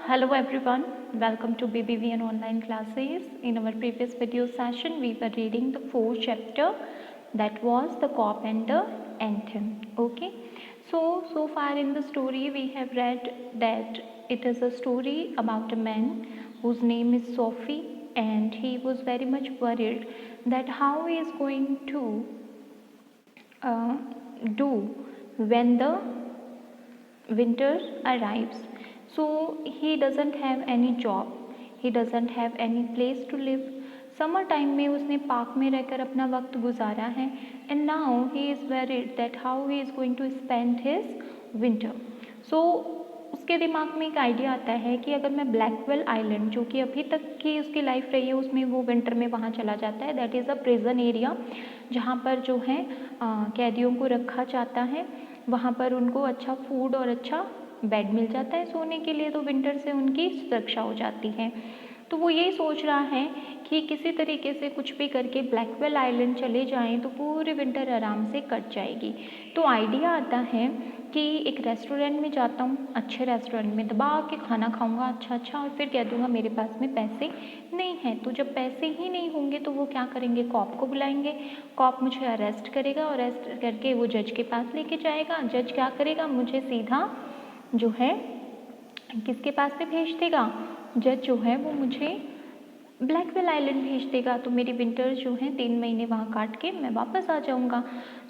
Hello everyone, welcome to BBVN online classes. In our previous video session, we were reading the fourth chapter, that was the cop and the anthem. Okay, so far in the story we have read that it is a story about a man whose name is Sophie, and he was very much worried that how he is going to do when the winter arrives. So he doesn't have any job, he doesn't have any place to live. Summer time में उसने park में रहकर अपना वक्त गुजारा है, and now he is worried that how he is going to spend his winter. So उसके दिमाग में एक आइडिया आता है कि अगर मैं ब्लैकवेल आइलैंड, जो कि अभी तक की उसकी लाइफ रही है, उसमें वो विंटर में वहाँ चला जाता है. That is a prison area जहाँ पर जो है कैदियों को रखा जाता है. वहाँ पर उनको अच्छा फूड और अच्छा बेड मिल जाता है सोने के लिए, तो विंटर से उनकी सुरक्षा हो जाती है. तो वो यही सोच रहा है कि किसी तरीके से कुछ भी करके ब्लैकवेल आइलैंड चले जाएं तो पूरी विंटर आराम से कट जाएगी. तो आइडिया आता है कि एक रेस्टोरेंट में जाता हूँ, अच्छे रेस्टोरेंट में दबा के खाना खाऊंगा अच्छा, और फिर कह दूंगा मेरे पास में पैसे नहीं हैं. तो जब पैसे ही नहीं होंगे तो वो क्या करेंगे, कॉप को बुलाएंगे. कॉप मुझे अरेस्ट करेगा, अरेस्ट करके वो जज के पास लेके जाएगा. जज क्या करेगा, मुझे सीधा जो है किसके पास में भेज देगा, जज जो है वो मुझे ब्लैकवेल आइलैंड भेज देगा. तो मेरी विंटर जो है 3 महीने वहाँ काट के मैं वापस आ जाऊँगा.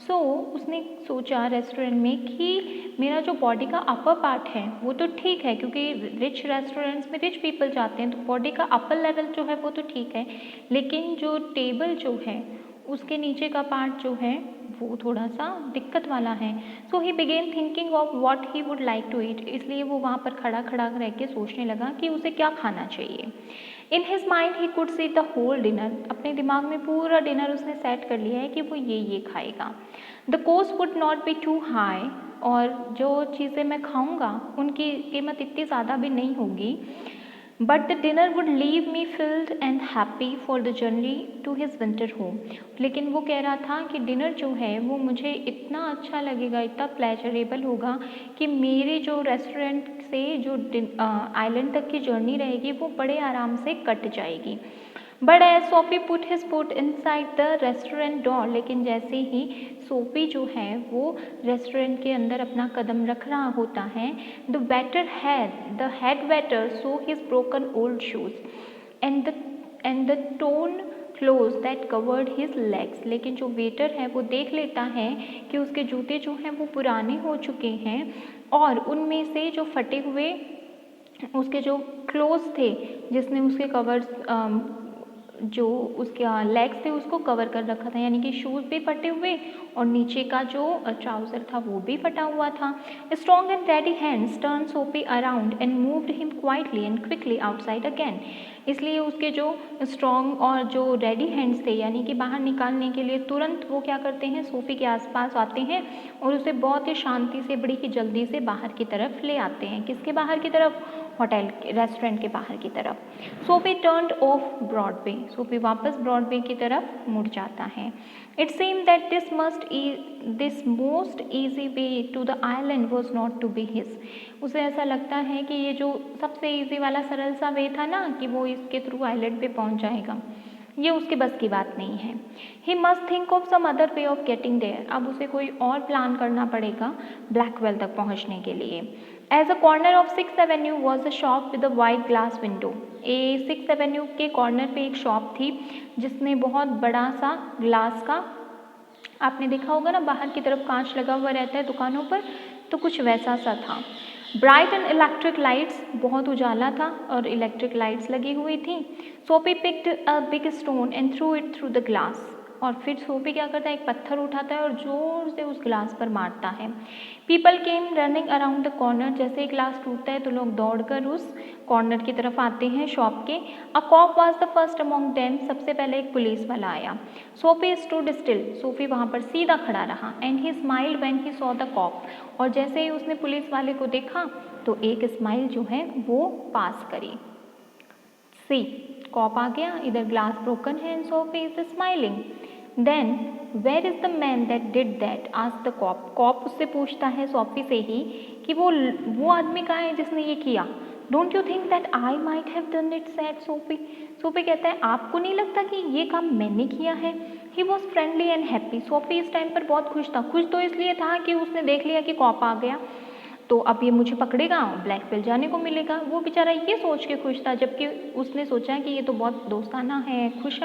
सो उसने सोचा रेस्टोरेंट में कि मेरा जो बॉडी का अपर पार्ट है वो तो ठीक है, क्योंकि रिच रेस्टोरेंट्स में रिच पीपल जाते हैं, तो बॉडी का अपर लेवल जो है वो तो ठीक है, लेकिन जो टेबल जो है उसके नीचे का पार्ट जो है वो थोड़ा सा दिक्कत वाला है. So he began thinking of what he would like to eat. इसलिए वो वहाँ पर खड़ा रह के सोचने लगा कि उसे क्या खाना चाहिए. In his mind he could see the whole dinner. अपने दिमाग में पूरा डिनर उसने सेट कर लिया है कि वो ये खाएगा. The cost would not be too high. और जो चीज़ें मैं खाऊंगा उनकी कीमत इतनी ज़्यादा भी नहीं होगी. But the dinner would leave me filled and happy for the journey to his winter home. लेकिन वो कह रहा था कि डिनर जो है वो मुझे इतना अच्छा लगेगा, इतना प्लेजरेबल होगा कि मेरे जो रेस्टोरेंट से जो आइलैंड तक की जर्नी रहेगी वो बड़े आराम से कट जाएगी. But as Sophie put his foot inside the restaurant door. लेकिन जैसे ही सोफी जो है वो रेस्टोरेंट के अंदर अपना कदम रख रहा होता है, the head waiter so his broken old shoes and the tone close that covered his legs. लेकिन जो वेटर है वो देख लेता है कि उसके जूते जो हैं वो पुराने हो चुके हैं, और उनमें से जो फटे हुए उसके जो क्लोज थे जिसने उसके कवर्स जो उसके लेग्स थे उसको कवर कर रखा था, यानी कि शूज़ भी फटे हुए और नीचे का जो ट्राउज़र था वो भी फटा हुआ था. Strong and ready hands turn Sophie around and moved him quietly and quickly outside again. इसलिए उसके जो स्ट्रॉन्ग और जो रेडी हैंड्स थे, यानी कि बाहर निकालने के लिए तुरंत वो क्या करते हैं, सोफ़ी के आसपास आते हैं और उसे बहुत ही शांति से, बड़ी ही जल्दी से बाहर की तरफ ले आते हैं. किसके बाहर की तरफ, होटल रेस्टोरेंट के बाहर की तरफ. Sophie turned off Broadway. Sophie वापस ब्रॉडवे की तरफ मुड़ जाता है. It seem that this most easy way to the island was not to be his. उसे ऐसा लगता है कि ये जो सबसे ईजी वाला सरल सा वे था ना, कि वो इसके थ्रू आइलैंड पे पहुंच जाएगा, ये उसके बस की बात नहीं है. He must think of some other way of getting there. अब उसे कोई और प्लान करना पड़ेगा ब्लैकवेल तक पहुंचने के लिए. As a corner of 6th avenue was a shop with a wide glass window. 6th avenue के कॉर्नर पे एक शॉप थी जिसमें बहुत बड़ा सा ग्लास का, आपने देखा होगा ना बाहर की तरफ कांच लगा हुआ रहता है दुकानों पर, तो कुछ वैसा सा था. ब्राइट एंड इलेक्ट्रिक लाइट्स, बहुत उजाला था और इलेक्ट्रिक लाइट्स लगी हुई थी. Sophie picked a big stone and through it through the glass. और फिर सोफी क्या करता है, एक पत्थर उठाता है और ज़ोर से उस ग्लास पर मारता है. People came running around the corner. जैसे ही ग्लास टूटता है तो लोग दौड़कर उस कॉर्नर की तरफ आते हैं शॉप के. A cop was the first among them. सबसे पहले एक पुलिस वाला आया. Sophie stood still. सोफी वहाँ पर सीधा खड़ा रहा. And he smiled when he saw the cop. और जैसे ही उसने पुलिस वाले को देखा तो एक स्माइल जो है वो पास करी. सी, कॉप आ गया, इधर ग्लास ब्रोकन है and Sophie is smiling. Then where is the man that did that, asked the cop. Cop उससे पूछता है सोफी से ही कि वो आदमी कहाँ है जिसने ये किया. Don't you think that I might have done it, said Sophie. Sophie कहता है आपको नहीं लगता कि ये काम मैंने किया है। He was friendly and happy. Sophie इस टाइम पर बहुत खुश था। खुश तो इसलिए था कि उसने देख लिया कि कॉप आ गया, तो अब ये मुझे पकड़ेगा, ब्लैक बेल्ट जाने को मिलेगा। वो बेचारा ये सोच के खुश था, जबकि उसने सोचा कि ये तो बहुत दोस्ताना है, खुश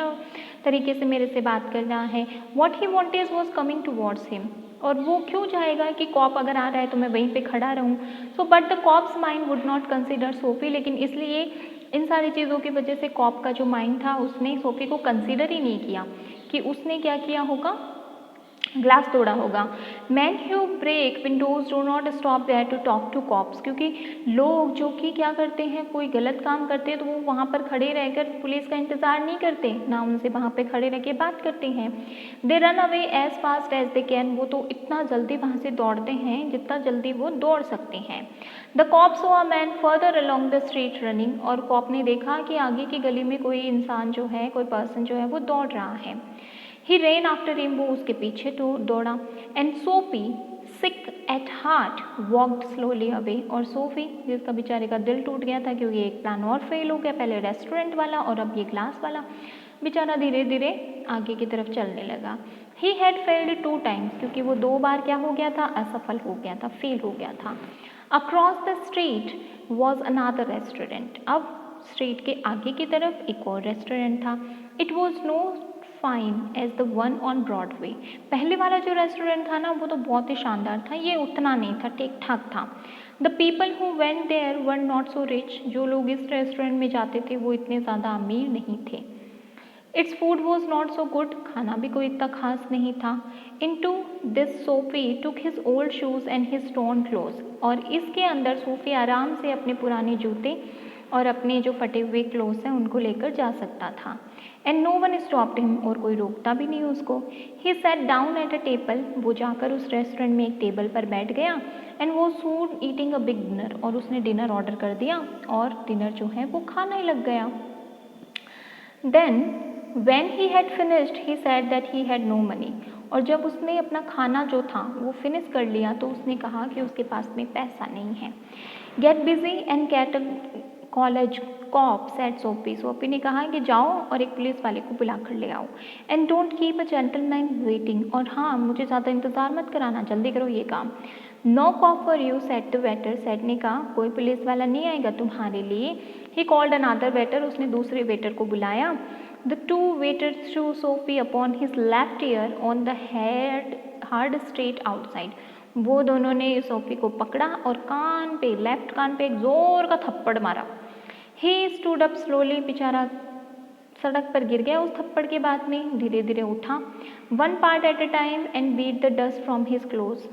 तरीके से मेरे से बात कर रहा है। What he wanted was coming towards him, और वो क्यों चाहेगा कि कॉप अगर आ रहा है तो मैं वहीं पे खड़ा रहूं। So but the cop's mind would not consider Sophie, लेकिन इसलिए इन सारी चीज़ों की वजह से कॉप का जो माइंड था उसने सोफी को कंसिडर ही नहीं किया कि उसने क्या किया होगा, ग्लास तोड़ा होगा। Man who break windows do not stop there to talk to cops, क्योंकि लोग जो कि क्या करते हैं, कोई गलत काम करते हैं तो वो वहाँ पर खड़े रहकर पुलिस का इंतज़ार नहीं करते, ना उनसे वहाँ पे खड़े रह के बात करते हैं। They run away as fast as they can, वो तो इतना जल्दी वहाँ से दौड़ते हैं जितना जल्दी वो दौड़ सकते हैं। The cop saw a man further along the street running, और कॉप ने देखा कि आगे की गली में कोई इंसान जो है, कोई पर्सन जो है वो दौड़ रहा है। ही रेन आफ्टर हिम, वो उसके पीछे तो दौड़ा। And Sophie sick at heart walked slowly away, और सोफी जिसका बेचारे का दिल टूट गया था क्योंकि एक प्लान और फेल हो गया, पहले रेस्टोरेंट वाला और अब ये ग्लास वाला, बेचारा धीरे धीरे आगे की तरफ चलने लगा। ही हैड फेल्ड 2 टाइम्स, क्योंकि वो 2 बार क्या हो गया था, असफल हो गया था, फेल हो गया था। Across the street was another restaurant, अब स्ट्रीट के आगे की तरफ एक और रेस्टोरेंट था। It was no fine as the one on Broadway, पहले वाला जो रेस्टोरेंट था ना वो तो बहुत ही शानदार था, ये उतना नहीं था, ठीक ठाक था। The people who went there were not so rich, जो लोग इस रेस्टोरेंट में जाते थे वो इतने ज़्यादा अमीर नहीं थे। Its food was not so good, खाना भी कोई इतना खास नहीं था। Into this Sophie took his old shoes and his torn clothes, और इसके अंदर सोफी आराम से अपने पुराने जूते और अपने जो फटे हुए क्लोथ्स हैं उनको लेकर जा सकता था। And no one stopped him, और कोई रोकता भी नहीं उसको। He sat down at a table, वो जाकर उस रेस्टोरेंट में एक टेबल पर बैठ गया। एंड वो सून ईटिंग अ बिग डिनर, और उसने डिनर ऑर्डर कर दिया और डिनर जो है वो खाना ही लग गया। Then when he had finished he said that he had no money, और जब उसने अपना खाना जो था वो फिनिश कर लिया तो उसने कहा कि उसके पास में पैसा नहीं है। Get busy and get a college cop, said Sophie. Sophie ने कहा कि जाओ और एक पुलिस वाले को बुला कर ले आओ। And don't keep a gentleman waiting, और हाँ मुझे ज़्यादा इंतज़ार मत कराना, जल्दी करो ये काम। No cop for you, said the waiter. Said ने कहा कोई पुलिस वाला नहीं आएगा तुम्हारे लिए। ही कॉल्ड अनदर वेटर, उसने दूसरे वेटर को बुलाया। The two waiters threw Sophie upon his left ear on the hard street outside. वो दोनों ने सोफी को पकड़ा और कान पे, लेफ्ट कान पे एक जोर का थप्पड़ मारा। He stood up slowly, बेचारा सड़क पर गिर गया उस थप्पड़ के बाद में, धीरे धीरे उठा। One part at a time and beat the dust from his clothes.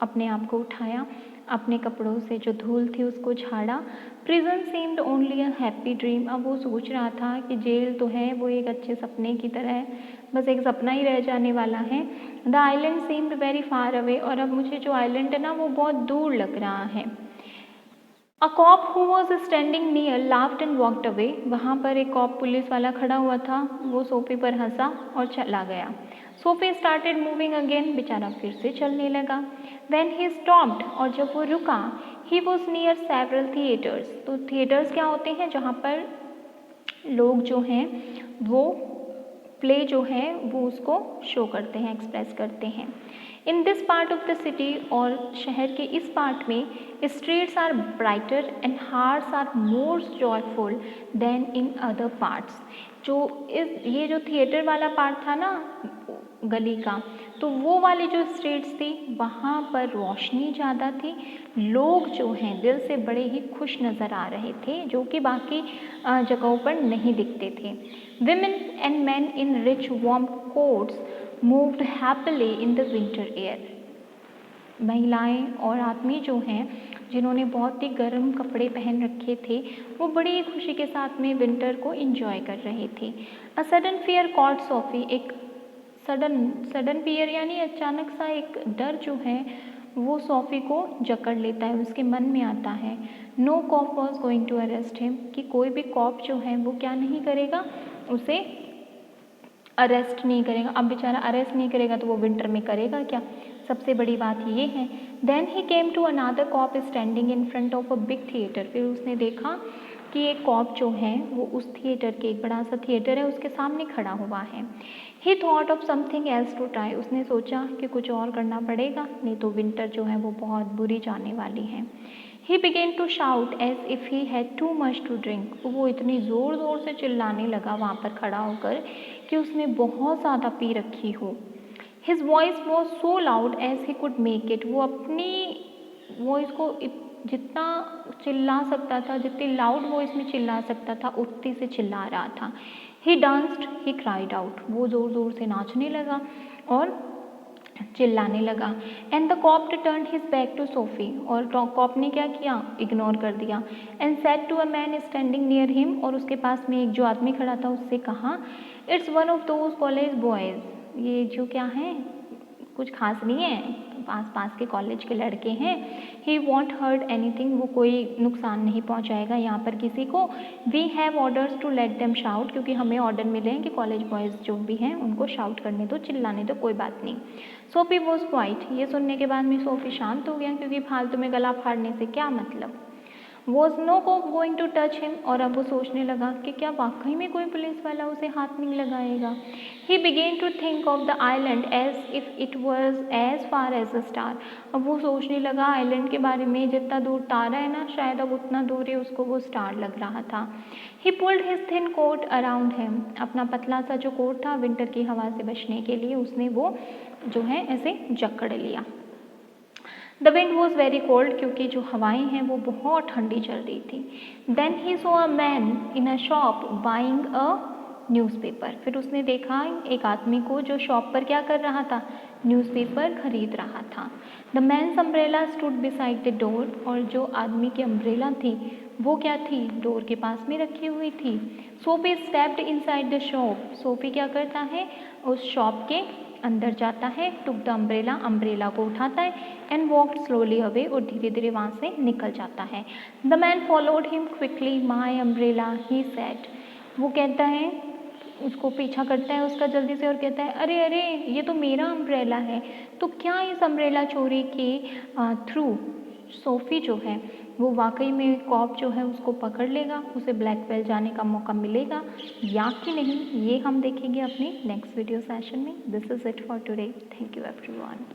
अपने आप को उठाया, अपने कपड़ों से जो धूल थी उसको झाड़ा। Prison seemed only a happy dream, अब वो सोच रहा था कि जेल तो है वो एक अच्छे सपने की तरह है, बस एक सपना ही रह जाने वाला है। The island seemed very far away, और अब मुझे जो आइलैंड है ना वो बहुत दूर लग रहा है। A cop who was standing near laughed and walked away, वहाँ पर एक कॉप पुलिस वाला खड़ा हुआ था, वो सोफी पर हंसा और चला गया। सोफी स्टार्टेड मूविंग अगेन, बेचारा फिर से चलने लगा। When he stopped, और जब वो रुका, he was near several theaters, तो थिएटर्स क्या होते हैं जहाँ पर लोग जो हैं वो प्ले जो है वो उसको शो करते हैं, एक्सप्रेस करते हैं। In this part of the city, और शहर के इस पार्ट में, streets are brighter and hearts are more joyful than in other parts. ये जो थिएटर वाला पार्ट था ना गली का, तो वो वाली जो स्ट्रीट्स थी वहाँ पर रोशनी ज़्यादा थी, लोग जो हैं दिल से बड़े ही खुश नज़र आ रहे थे, जो कि बाकी जगहों पर नहीं दिखते थे। Women and man in rich warm quotes moved happily in the winter air, महिलाएं और आदमी जो हैं जिन्होंने बहुत ही गर्म कपड़े पहन रखे थे वो बड़ी खुशी के साथ में विंटर को एंजॉय कर रहे थे। A sudden fear caught Sophie, एक सडन फियर यानी अचानक सा एक डर जो है वो सोफी को जकड़ लेता है, उसके मन में आता है। No cop was going to arrest him, कि कोई भी कॉप जो है वो क्या नहीं करेगा, उसे अरेस्ट नहीं करेगा। अब बेचारा अरेस्ट नहीं करेगा तो वो विंटर में करेगा क्या, सबसे बड़ी बात ये है। Then he came to another cop standing in front of a big theatre. फिर उसने देखा कि एक कॉप जो है वो उस थिएटर के, एक बड़ा सा थिएटर है उसके सामने खड़ा हुआ है। He thought of something else to try. उसने सोचा कि कुछ और करना पड़ेगा, नहीं तो विंटर जो है वो बहुत बुरी जाने वाली है। He began to shout as if he had too much to drink. वो इतनी ज़ोर ज़ोर से चिल्लाने लगा वहाँ पर खड़ा होकर कि उसने बहुत ज़्यादा पी रखी हो। His voice was so loud as he could make it. वो अपनी वॉइस को जितना चिल्ला सकता था, जितनी लाउड वॉइस में चिल्ला सकता था उतनी से चिल्ला रहा था। He danced, he cried out. वो ज़ोर ज़ोर से नाचने लगा और चिल्लाने लगा। And the cop turn his back to Sophie. और कॉप ने क्या किया, इग्नोर कर दिया। And said to a man standing near him. और उसके पास में एक जो आदमी खड़ा था उससे कहा, it's one of those college boys. ये जो क्या है, कुछ खास नहीं है, पास पास के कॉलेज के लड़के हैं। He won't hurt anything. वो कोई नुकसान नहीं पहुंचाएगा यहाँ पर किसी को। We have orders to let them shout. क्योंकि हमें ऑर्डर मिले हैं कि कॉलेज बॉयज़ जो भी हैं उनको शाउट करने दो, चिल्लाने दो, कोई बात नहीं। Sophie was quite. ये सुनने के बाद में सोफी शांत हो गया, क्योंकि फालतू में गला फाड़ने से क्या मतलब। Was no cop going to touch him. और अब वो सोचने लगा कि क्या वाकई में कोई पुलिस वाला उसे हाथ नहीं लगाएगा। He began to think of the island as if it was as far as a star. अब वो सोचने लगा आइलैंड के बारे में, जितना दूर तारा है ना, शायद अब उतना दूर ही उसको वो स्टार लग रहा था। He pulled his thin coat around him. अपना पतला सा जो कोट था विंटर की हवा से बचने के लिए, उसने वो जो है ऐसे जकड़ लिया। The wind was very cold. क्योंकि जो हवाएं हैं वो बहुत ठंडी चल रही थी। Then he saw a man in a shop buying a newspaper. फिर उसने देखा एक आदमी को जो शॉप पर क्या कर रहा था, न्यूज़पेपर खरीद रहा था। The man's umbrella stood beside the door. और जो आदमी की अम्ब्रेला थी वो क्या थी, डोर के पास में रखी हुई थी। Sophie stepped inside the shop. Sophie क्या करता है, उस शॉप के अंदर जाता है। टुक द अम्ब्रेला, अम्ब्रेला को उठाता है। And walked slowly away. और धीरे धीरे वहाँ से निकल जाता है। The man followed him quickly. My umbrella he said. वो कहता है, उसको पीछा करता है उसका जल्दी से और कहता है, अरे अरे ये तो मेरा अम्ब्रेला है। तो क्या इस अम्ब्रेला चोरी के थ्रू सोफ़ी जो है वो वाकई में कॉप जो है उसको पकड़ लेगा, उसे ब्लैकवेल जाने का मौका मिलेगा या कि नहीं, ये हम देखेंगे अपने नेक्स्ट वीडियो सेशन में। This is it for today. Thank you everyone.